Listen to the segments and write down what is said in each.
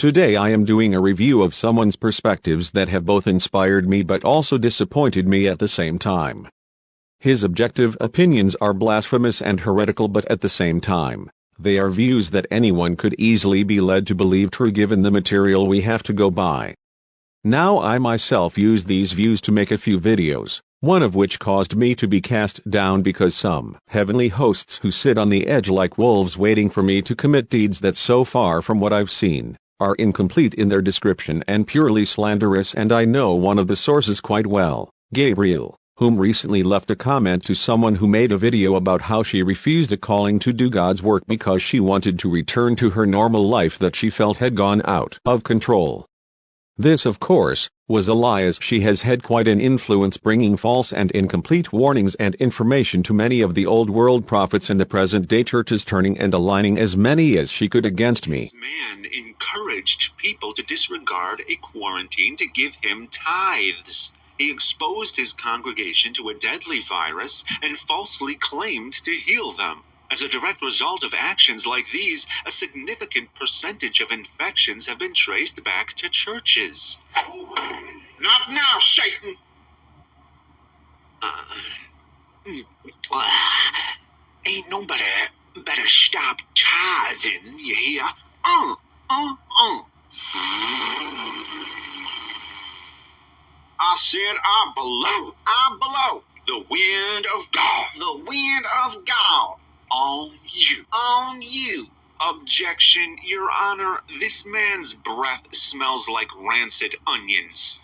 Today I am doing a review of someone's perspectives that have both inspired me but also disappointed me at the same time. His objective opinions are blasphemous and heretical, but at the same time, they are views that anyone could easily be led to believe true given the material we have to go by. Now I myself use these views to make a few videos, one of which caused me to be cast down because some heavenly hosts who sit on the edge like wolves waiting for me to commit deeds that, so far from what I've seen, are incomplete in their description and purely slanderous. And I know one of the sources quite well, Gabriel, whom recently left a comment to someone who made a video about how she refused a calling to do God's work because she wanted to return to her normal life that she felt had gone out of control. This, of course, was a lie, as she has had quite an influence bringing false and incomplete warnings and information to many of the old world prophets and the present-day churches, turning and aligning as many as she could against me. This man encouraged people to disregard a quarantine to give him tithes. He exposed his congregation to a deadly virus and falsely claimed to heal them. As a direct result of actions like these, a significant percentage of infections have been traced back to churches. Not now, Satan! Ain't nobody better stop tithing, you hear? I said I'm below the wind of God. The wind of God. On you. Objection, Your Honor. This man's breath smells like rancid onions.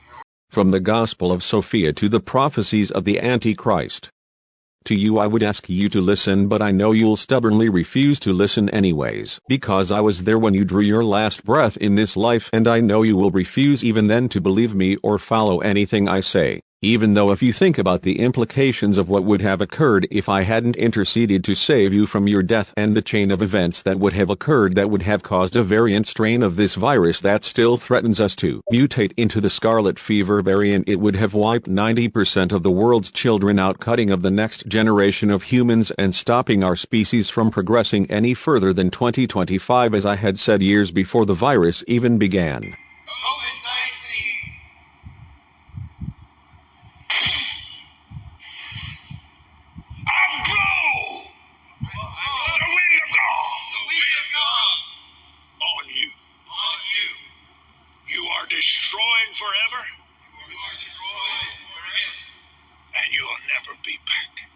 From the Gospel of Sophia to the prophecies of the Antichrist. To you I would ask you to listen, but I know you'll stubbornly refuse to listen anyways, because I was there when you drew your last breath in this life, and I know you will refuse even then to believe me or follow anything I say. Even though if you think about the implications of what would have occurred if I hadn't interceded to save you from your death, and the chain of events that would have occurred that would have caused a variant strain of this virus that still threatens us to mutate into the scarlet fever variant, it would have wiped 90% of the world's children out, cutting of the next generation of humans and stopping our species from progressing any further than 2025, as I had said years before the virus even began. Destroyed forever, and you'll never be back.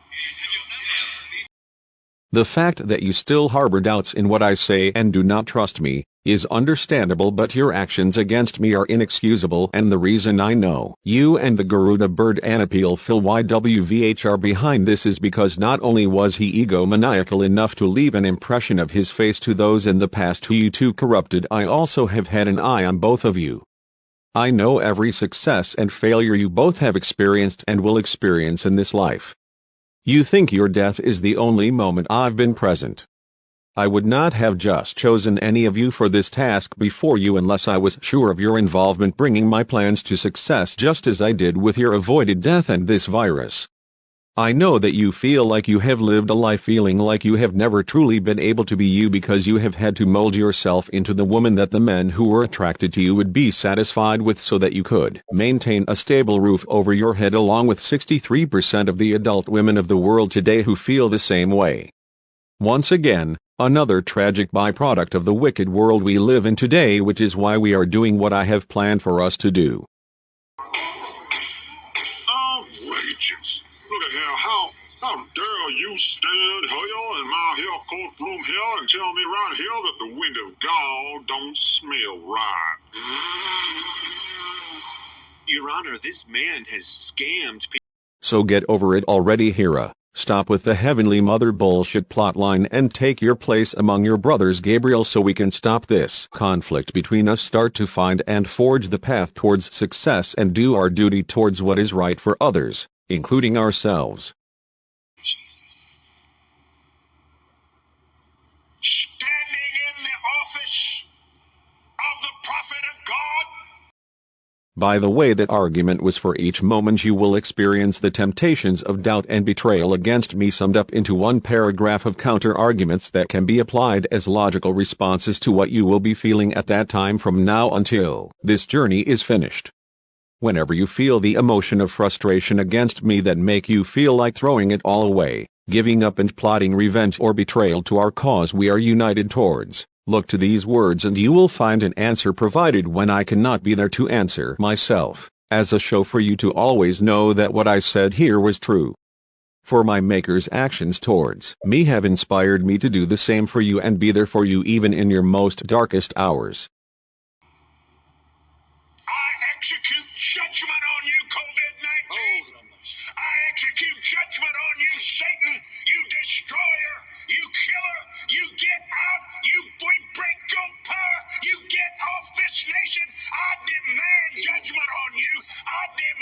The fact that you still harbor doubts in what I say and do not trust me is understandable, but your actions against me are inexcusable, and the reason I know you and the Garuda bird Anapil Phil YWVH are behind this is because not only was he egomaniacal enough to leave an impression of his face to those in the past who you too corrupted, I also have had an eye on both of you. I know every success and failure you both have experienced and will experience in this life. You think your death is the only moment I've been present. I would not have just chosen any of you for this task before you unless I was sure of your involvement bringing my plans to success, just as I did with your avoided death and this virus. I know that you feel like you have lived a life feeling like you have never truly been able to be you because you have had to mold yourself into the woman that the men who were attracted to you would be satisfied with so that you could maintain a stable roof over your head, along with 63% of the adult women of the world today who feel the same way. Once again, another tragic byproduct of the wicked world we live in today, which is why we are doing what I have planned for us to do. Outrageous. Look at here, how dare you stand here in my here courtroom here and tell me right here that the wind of God don't smell right. Your Honor, this man has scammed people. So get over it already, Hera. Stop with the Heavenly Mother bullshit plotline and take your place among your brothers, Gabriel, so we can stop this conflict between us, start to find and forge the path towards success, and do our duty towards what is right for others, including ourselves. Jesus. Standing in the office of the prophet of God By the way that argument was for each moment you will experience the temptations of doubt and betrayal against me summed up into one paragraph of counter-arguments that can be applied as logical responses to what you will be feeling at that time from now until this journey is finished. Whenever you feel the emotion of frustration against me that make you feel like throwing it all away, giving up and plotting revenge or betrayal to our cause we are united towards, look to these words and you will find an answer provided when I cannot be there to answer myself, as a show for you to always know that what I said here was true. For my Maker's actions towards me have inspired me to do the same for you and be there for you even in your most darkest hours. I execute judgment on you, COVID-19. I execute judgment on you, Satan, you destroyer, you killer, you get out, you break your power, you get off this nation. I demand judgment on you. I demand.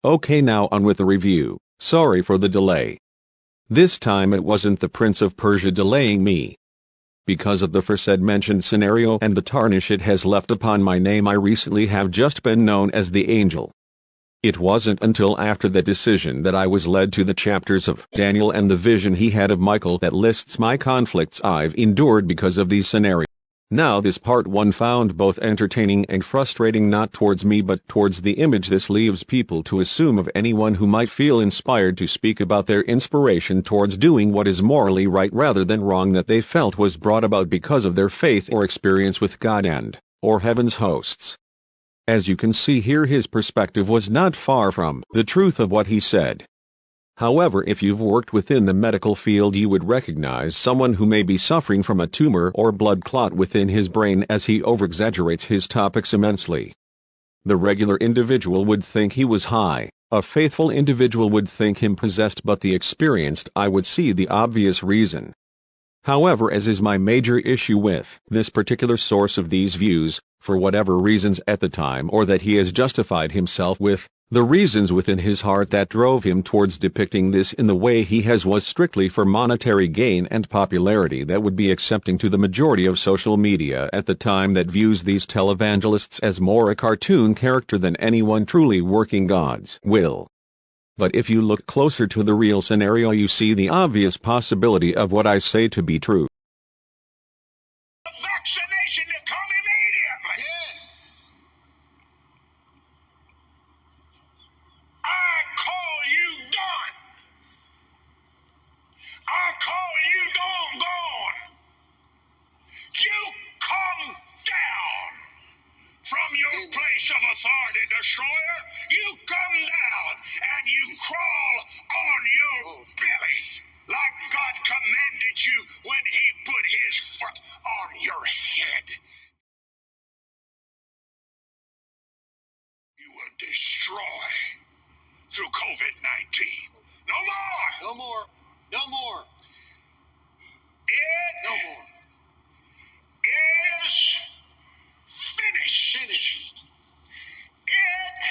Okay, now on with the review. Sorry for the delay. This time it wasn't the Prince of Persia delaying me. Because of the aforesaid mentioned scenario and the tarnish it has left upon my name, I recently have just been known as the Angel. It wasn't until after the decision that I was led to the chapters of Daniel and the vision he had of Michael that lists my conflicts I've endured because of these scenarios. Now this part 1 found both entertaining and frustrating, not towards me but towards the image this leaves people to assume of anyone who might feel inspired to speak about their inspiration towards doing what is morally right rather than wrong that they felt was brought about because of their faith or experience with God and, or heaven's hosts. As you can see here, his perspective was not far from the truth of what he said. However, if you've worked within the medical field you would recognize someone who may be suffering from a tumor or blood clot within his brain as he overexaggerates his topics immensely. The regular individual would think he was high, a faithful individual would think him possessed, but the experienced eye would see the obvious reason. However, as is my major issue with this particular source of these views, for whatever reasons at the time or that he has justified himself with, the reasons within his heart that drove him towards depicting this in the way he has was strictly for monetary gain and popularity that would be accepting to the majority of social media at the time that views these televangelists as more a cartoon character than anyone truly working God's will. But if you look closer to the real scenario you see the obvious possibility of what I say to be true. Vaccination to come immediately. Yes. I call you done. I call you gone. You come down from your place of authority, destroyer. You come down and you crawl on your belly like God commanded you when he put his foot on your head. You will destroy through COVID-19. No more. No more. No more. No more. Is finished. It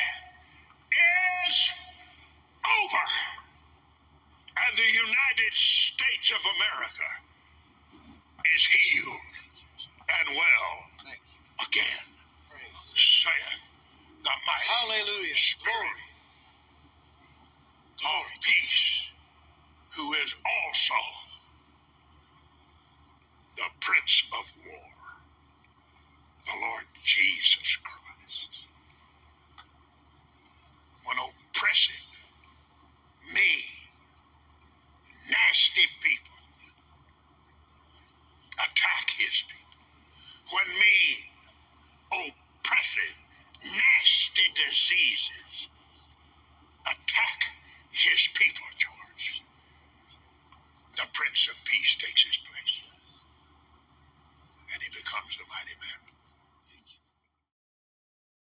is over. And the United States of America is healed and well again, saith the mighty Hallelujah. Spirit of peace, who is also the Prince of War, the Lord Jesus Christ. When oppressive, mean, nasty people attack his people, when mean, oppressive, nasty diseases attack his people, George, the Prince of Peace takes his place, and he becomes the mighty man.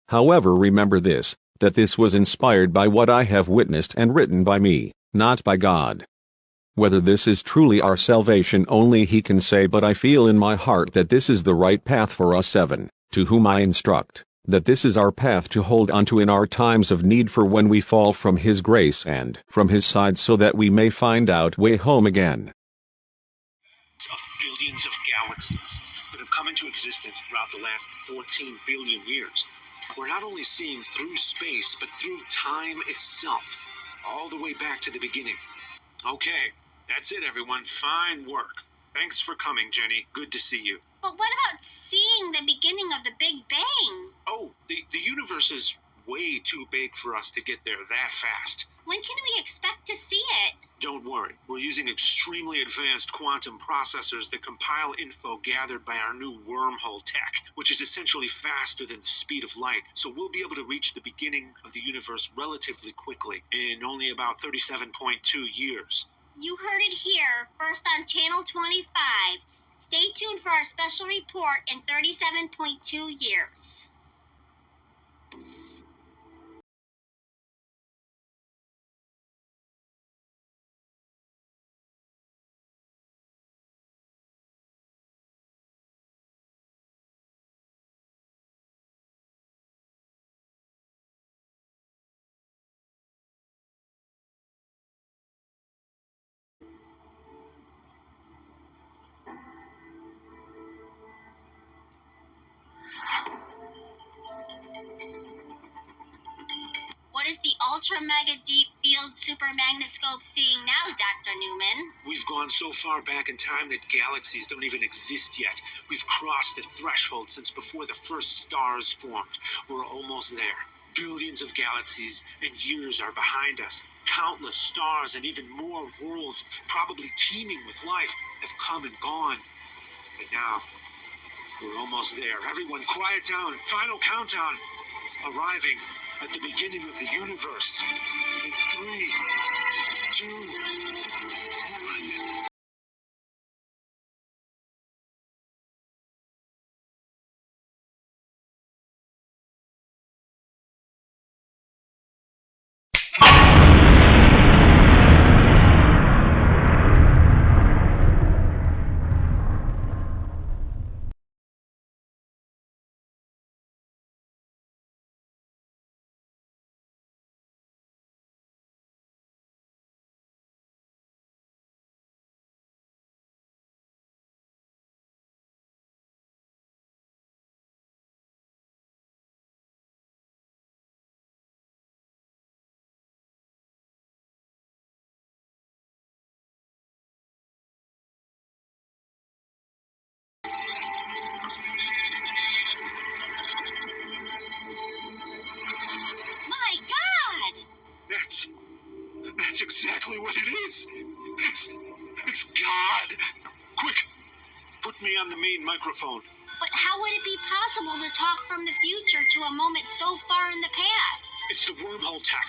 However, remember this, that this was inspired by what I have witnessed and written by me, not by God. Whether this is truly our salvation only he can say, but I feel in my heart that this is the right path for us seven, to whom I instruct, that this is our path to hold onto in our times of need for when we fall from his grace and from his side so that we may find out way home again. Of billions of galaxies that have come into existence throughout the last 14 billion years. We're not only seeing through space, but through time itself, all the way back to the beginning. Okay, that's it, everyone. Fine work. Thanks for coming, Jenny. Good to see you. But what about seeing the beginning of the Big Bang? Oh, the universe is way too big for us to get there that fast. When can we expect to see it? Don't worry, we're using extremely advanced quantum processors that compile info gathered by our new wormhole tech, which is essentially faster than the speed of light, so we'll be able to reach the beginning of the universe relatively quickly, in only about 37.2 years. You heard it here, first on Channel 25. Stay tuned for our special report in 37.2 years. What is the Ultra Mega Deep Field Super Magnoscope seeing now, Dr. Newman? We've gone so far back in time that galaxies don't even exist yet. We've crossed the threshold since before the first stars formed. We're almost there. Billions of galaxies and years are behind us. Countless stars and even more worlds, probably teeming with life, have come and gone. But now, we're almost there. Everyone, quiet down. Final countdown. Arriving at the beginning of the universe. In 3, 2, 1. My God! That's exactly what it is. It's God. Quick, put me on the main microphone. But how would it be possible to talk from the future to a moment so far in the past? It's the wormhole tech.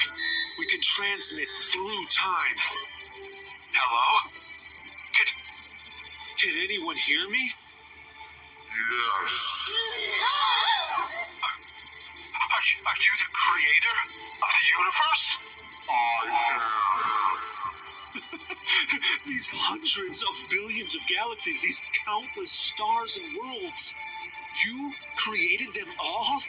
We can transmit through time. Hello? Can anyone hear me? Yes. Are you the creator of the universe? I These hundreds of billions of galaxies, these countless stars and worlds. You created them all?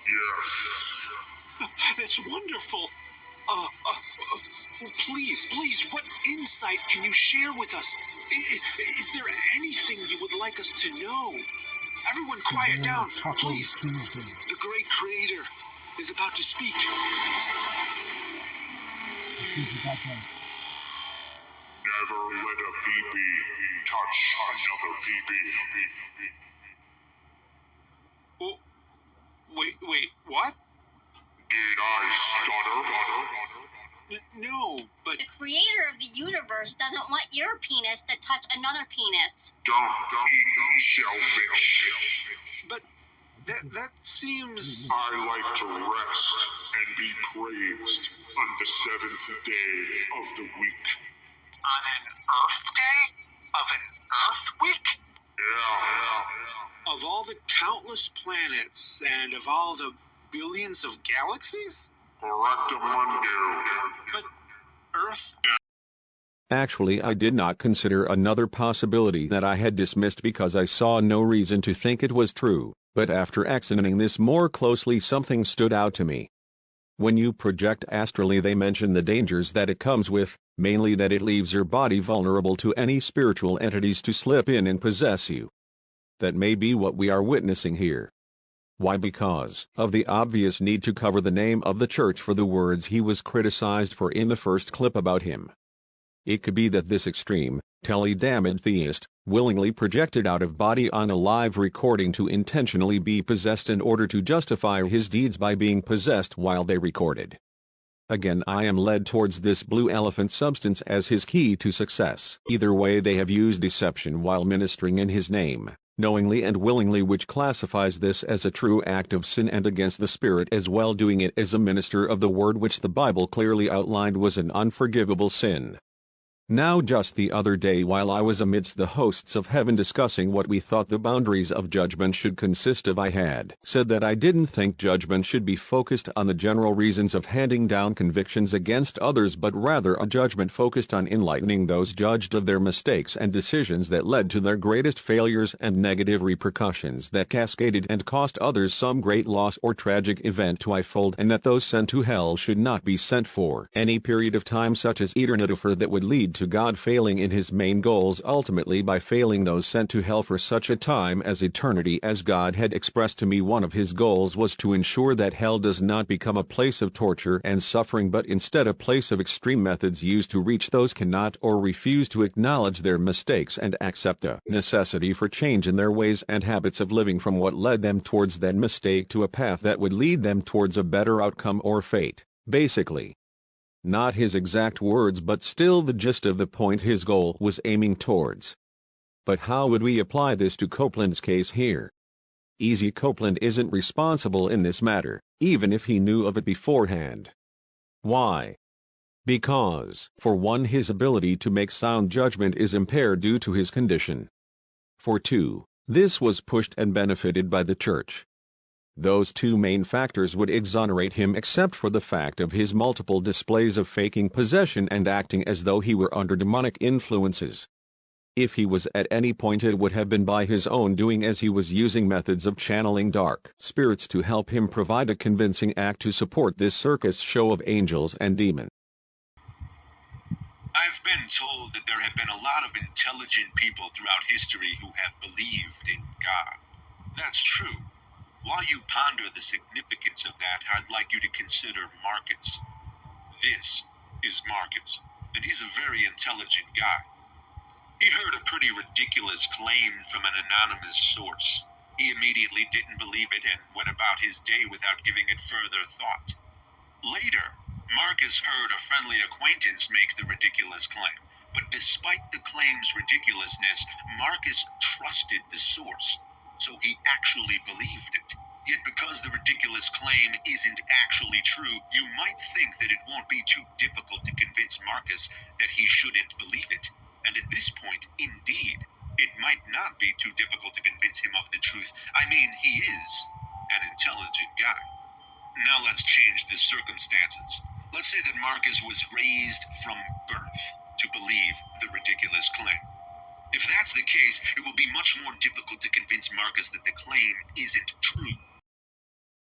Yes. That's wonderful. Uh, uh, Oh, please, what insight can you share with us? Is there anything you would like us to know? Everyone quiet down, please. The great creator is about to speak. Never let a PP touch another PP. Oh, wait, what? Did I stutter? No, but... The creator of the universe doesn't want your penis to touch another penis. Don't eat shellfish. But that seems... I like to rest and be praised on the seventh day of the week. On an Earth Day? Of an Earth Week? Yeah. Of all the countless planets and of all the billions of galaxies? Correctamundo. But Earth... Actually, I did not consider another possibility that I had dismissed because I saw no reason to think it was true, but after examining this more closely, something stood out to me. When you project astrally, they mention the dangers that it comes with, mainly that it leaves your body vulnerable to any spiritual entities to slip in and possess you. That may be what we are witnessing here. Why? Because of the obvious need to cover the name of the church for the words he was criticized for in the first clip about him. It could be that this extreme, tele-damned theist, willingly projected out of body on a live recording to intentionally be possessed in order to justify his deeds by being possessed while they recorded. Again, I am led towards this blue elephant substance as his key to success. Either way, they have used deception while ministering in his name, knowingly and willingly, which classifies this as a true act of sin and against the Spirit as well, doing it as a minister of the word, which the Bible clearly outlined was an unforgivable sin. Now, just the other day, while I was amidst the hosts of heaven discussing what we thought the boundaries of judgment should consist of, I had said that I didn't think judgment should be focused on the general reasons of handing down convictions against others, but rather a judgment focused on enlightening those judged of their mistakes and decisions that led to their greatest failures and negative repercussions that cascaded and cost others some great loss or tragic event to unfold, and that those sent to hell should not be sent for any period of time such as eternity, for that would lead to God failing in his main goals, ultimately by failing those sent to hell for such a time as eternity. As God had expressed to me, one of his goals was to ensure that hell does not become a place of torture and suffering, but instead a place of extreme methods used to reach those cannot or refuse to acknowledge their mistakes and accept a necessity for change in their ways and habits of living from what led them towards that mistake to a path that would lead them towards a better outcome or fate, basically. Not his exact words, but still the gist of the point his goal was aiming towards. But how would we apply this to Copeland's case here? Easy. Copeland isn't responsible in this matter, even if he knew of it beforehand. Why? Because, for one, his ability to make sound judgment is impaired due to his condition. For two, this was pushed and benefited by the church. Those two main factors would exonerate him, except for the fact of his multiple displays of faking possession and acting as though he were under demonic influences. If he was at any point, it would have been by his own doing, as he was using methods of channeling dark spirits to help him provide a convincing act to support this circus show of angels and demons. I've been told that there have been a lot of intelligent people throughout history who have believed in God. That's true. While you ponder the significance of that, I'd like you to consider Marcus. This is Marcus, and he's a very intelligent guy. He heard a pretty ridiculous claim from an anonymous source. He immediately didn't believe it and went about his day without giving it further thought. Later, Marcus heard a friendly acquaintance make the ridiculous claim, but despite the claim's ridiculousness, Marcus trusted the source. So he actually believed it. Yet because the ridiculous claim isn't actually true, you might think that it won't be too difficult to convince Marcus that he shouldn't believe it. And at this point, indeed, it might not be too difficult to convince him of the truth. I mean, he is an intelligent guy. Now let's change the circumstances. Let's say that Marcus was raised from birth to believe the ridiculous claim. If that's the case, it will be much more difficult to convince Marcus that the claim isn't true.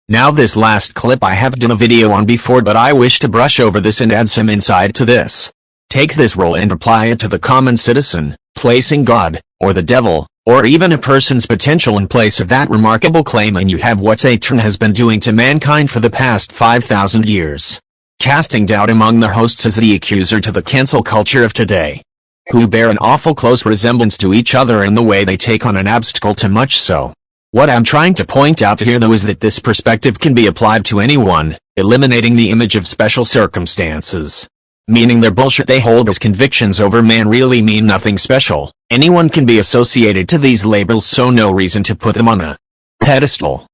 Now this last clip I have done a video on before, but I wish to brush over this and add some insight to this. Take this role and apply it to the common citizen, placing God, or the devil, or even a person's potential in place of that remarkable claim, and you have what Satan has been doing to mankind for the past 5,000 years. Casting doubt among the hosts as the accuser to the cancel culture of today, who bear an awful close resemblance to each other in the way they take on an obstacle to much so. What I'm trying to point out here though is that this perspective can be applied to anyone, eliminating the image of special circumstances. Meaning their bullshit they hold as convictions over man really mean nothing special. Anyone can be associated to these labels, so no reason to put them on a pedestal.